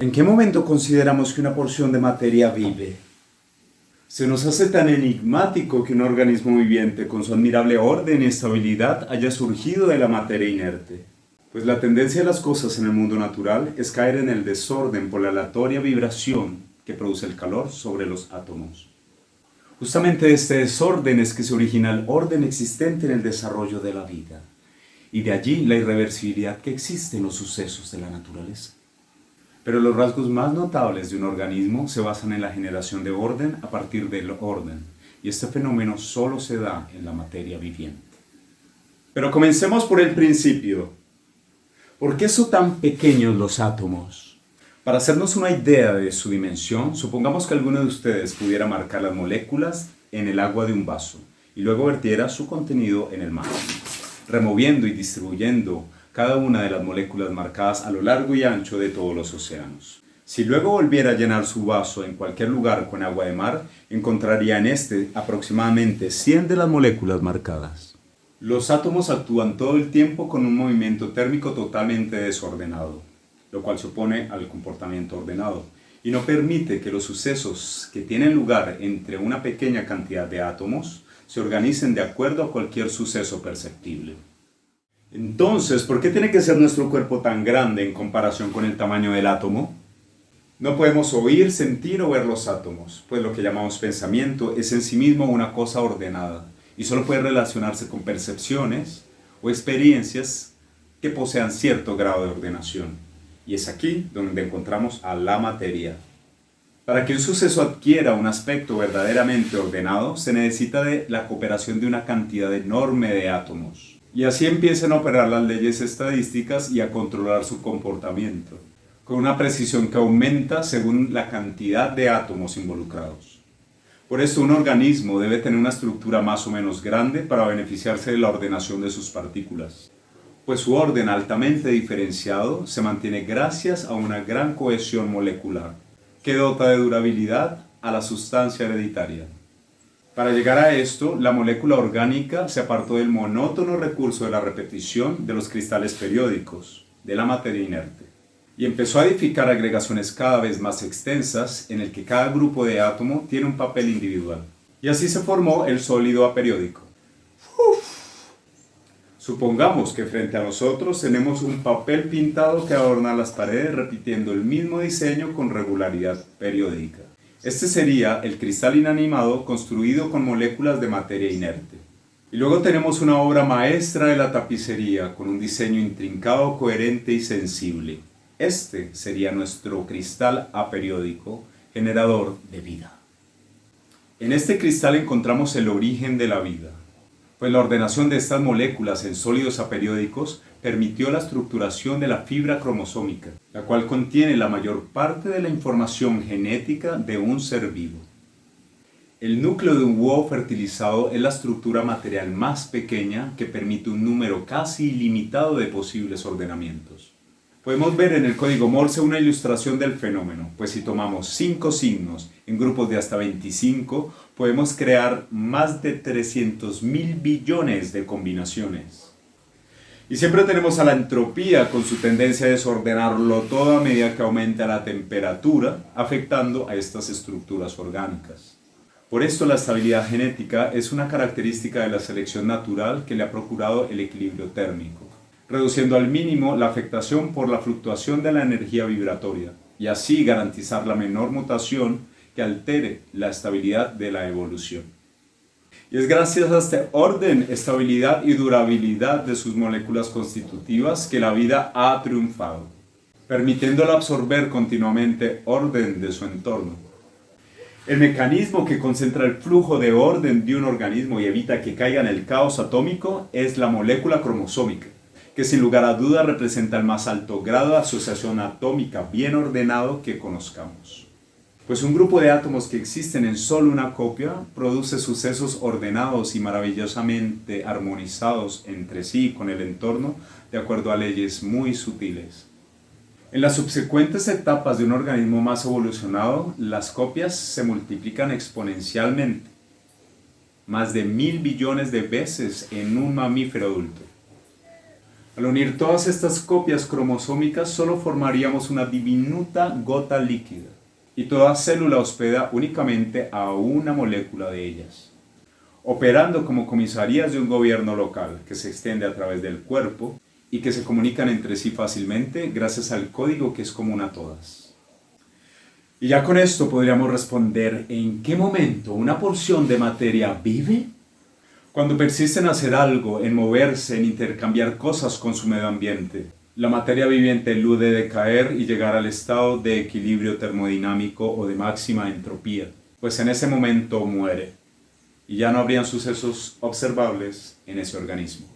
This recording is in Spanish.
¿En qué momento consideramos que una porción de materia vive? Se nos hace tan enigmático que un organismo viviente con su admirable orden y estabilidad haya surgido de la materia inerte. Pues la tendencia de las cosas en el mundo natural es caer en el desorden por la aleatoria vibración que produce el calor sobre los átomos. Justamente de este desorden es que se origina el orden existente en el desarrollo de la vida, y de allí la irreversibilidad que existe en los sucesos de la naturaleza. Pero los rasgos más notables de un organismo se basan en la generación de orden a partir del orden, y este fenómeno solo se da en la materia viviente. Pero comencemos por el principio. ¿Por qué son tan pequeños los átomos? Para hacernos una idea de su dimensión, supongamos que alguno de ustedes pudiera marcar las moléculas en el agua de un vaso y luego vertiera su contenido en el mar, removiendo y distribuyendo cada una de las moléculas marcadas a lo largo y ancho de todos los océanos. Si luego volviera a llenar su vaso en cualquier lugar con agua de mar, encontraría en este aproximadamente 100 de las moléculas marcadas. Los átomos actúan todo el tiempo con un movimiento térmico totalmente desordenado, lo cual se opone al comportamiento ordenado, y no permite que los sucesos que tienen lugar entre una pequeña cantidad de átomos se organicen de acuerdo a cualquier suceso perceptible. Entonces, ¿por qué tiene que ser nuestro cuerpo tan grande en comparación con el tamaño del átomo? No podemos oír, sentir o ver los átomos, pues lo que llamamos pensamiento es en sí mismo una cosa ordenada y solo puede relacionarse con percepciones o experiencias que posean cierto grado de ordenación. Y es aquí donde encontramos a la materia. Para que un suceso adquiera un aspecto verdaderamente ordenado, se necesita de la cooperación de una cantidad enorme de átomos. Y así empiezan a operar las leyes estadísticas y a controlar su comportamiento, con una precisión que aumenta según la cantidad de átomos involucrados. Por esto, un organismo debe tener una estructura más o menos grande para beneficiarse de la ordenación de sus partículas, pues su orden altamente diferenciado se mantiene gracias a una gran cohesión molecular, que dota de durabilidad a la sustancia hereditaria. Para llegar a esto, la molécula orgánica se apartó del monótono recurso de la repetición de los cristales periódicos, de la materia inerte, y empezó a edificar agregaciones cada vez más extensas en el que cada grupo de átomo tiene un papel individual. Y así se formó el sólido aperiódico. Supongamos que frente a nosotros tenemos un papel pintado que adorna las paredes repitiendo el mismo diseño con regularidad periódica. Este sería el cristal inanimado construido con moléculas de materia inerte. Y luego tenemos una obra maestra de la tapicería con un diseño intrincado, coherente y sensible. Este sería nuestro cristal aperiódico, generador de vida. En este cristal encontramos el origen de la vida, pues la ordenación de estas moléculas en sólidos aperiódicos permitió la estructuración de la fibra cromosómica, la cual contiene la mayor parte de la información genética de un ser vivo. El núcleo de un huevo fertilizado es la estructura material más pequeña que permite un número casi ilimitado de posibles ordenamientos. Podemos ver en el código Morse una ilustración del fenómeno, pues si tomamos 5 signos en grupos de hasta 25, podemos crear más de 300.000 billones de combinaciones. Y siempre tenemos a la entropía con su tendencia a desordenarlo todo a medida que aumenta la temperatura, afectando a estas estructuras orgánicas. Por esto la estabilidad genética es una característica de la selección natural que le ha procurado el equilibrio térmico, reduciendo al mínimo la afectación por la fluctuación de la energía vibratoria, y así garantizar la menor mutación que altere la estabilidad de la evolución. Y es gracias a este orden, estabilidad y durabilidad de sus moléculas constitutivas que la vida ha triunfado, permitiéndola absorber continuamente orden de su entorno. El mecanismo que concentra el flujo de orden de un organismo y evita que caiga en el caos atómico es la molécula cromosómica, que sin lugar a duda representa el más alto grado de asociación atómica bien ordenado que conozcamos. Pues un grupo de átomos que existen en solo una copia produce sucesos ordenados y maravillosamente armonizados entre sí y con el entorno de acuerdo a leyes muy sutiles. En las subsecuentes etapas de un organismo más evolucionado, las copias se multiplican exponencialmente, más de 1000 billones de veces en un mamífero adulto. Al unir todas estas copias cromosómicas solo formaríamos una diminuta gota líquida, y toda célula hospeda únicamente a una molécula de ellas, operando como comisarías de un gobierno local que se extiende a través del cuerpo y que se comunican entre sí fácilmente gracias al código que es común a todas. Y ya con esto podríamos responder ¿en qué momento una porción de materia vive? Cuando persiste en hacer algo, en moverse, en intercambiar cosas con su medio ambiente. La materia viviente elude decaer y llegar al estado de equilibrio termodinámico o de máxima entropía, pues en ese momento muere, y ya no habrían sucesos observables en ese organismo.